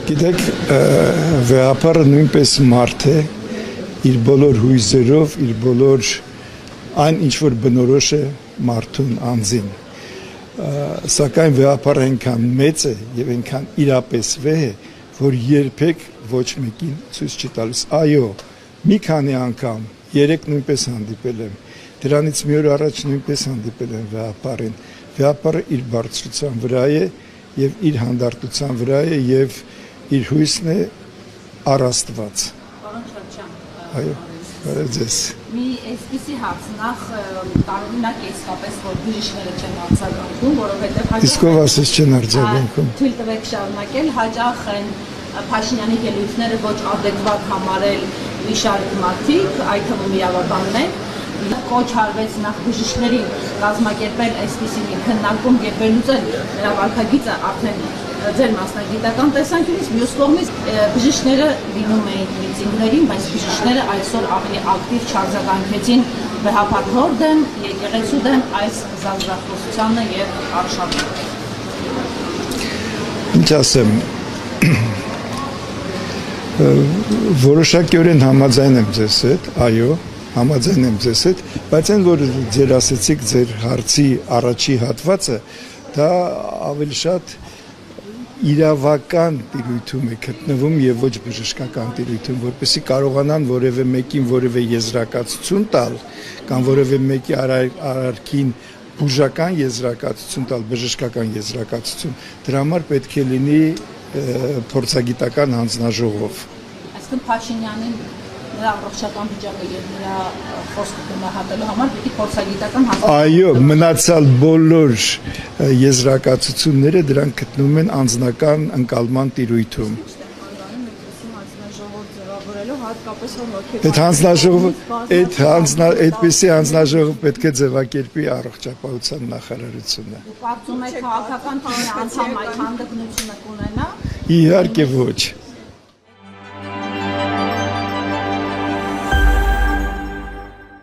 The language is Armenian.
Գիտեք, վեհապարը նույնպես մարդ է, իր բոլոր հույզերով, իր բոլոր այն ինչ որ բնորոշ է մարդուն անձին, սակայն վեհապարը այնքան մեծ է եւ այնքան իրապես վեհ է, որ երբեք ոչ մեկին ցույց չի տալիս։ Այո, մի քանի անգամ, 3 նույնպես հանդիպել եմ, դրանից մի օր առաջ նույնպես հանդիպել եմ վեհապարին։ Վեհապարը իր բարձրության վրա է եւ իր հանդարտության վրա է եւ իր հույսն է առաստված։ Պարոն Շրջան, այո, ձեզ։ Մի այսպիսի հարց նախ տարօրինակ է իսկապես, որ բժիշկները չեն արձագանքում, որովհետև Իսկ ով ասես չեն արձագանքում։ Թույլ տվեք շարունակել, հաճախ են Փաշինյանի ելույթները ոչ adekvat համարել մի շարք մարդիկ, այդ թվում իրավաբաններ, կոչ արվեց նախ բժիշկներին կազմակերպել այսպիսի մի քննարկում եւ վերլուծել նրա վարքագիծը արդեն ձեր մասնագիտական տեսանկյունից, մյուս կողմից բժիշկները լինում էին միտինգներին, բայց բժիշկները այսօր ավելի ակտիվ չարձագանքեցին վեհապարի դեմ, եկեղեցու դեմ այս զարգացողությանը եւ արշավին։ Ինչ ասեմ, որոշակիորեն համաձայն եմ ձեզ հետ, այո, համաձայն եմ ձեզ հետ, բայց այն որ ձեր ասեցիք ձեր հարցի առաջի հատվածը, դա ավելի շատ իրավական տիրույթում է գտնվում եւ ոչ բժշկական տիրույթում, որպեսզի կարողանան որևէ մեկին որևէ եզրակացություն տալ կամ որևէ մեկի արարքին բուժական եզրակացություն տալ, բժշկական եզրակացություն, դրա համար պետք է լինի փորձագիտական հանձնաժողով։ Այսինքն Փաշինյանին նրա առողջական վիճակը եւ նրա խոսքը գնահատելու համար պիտի փորձագիտական հանձնաժողով։ Այո, մնացյալ բոլոր եզրակացությունները դրանք գտնվում են անձնական ընկալման տիրույթում։ Այդպիսի հանձնաժողով պետք է ձևակերպի առողջապահության նախարարությունը։ Կարծում եք քաղաքական թիմի անդամ այդ հանդգնությունը կունենա։ Իհարկե ոչ։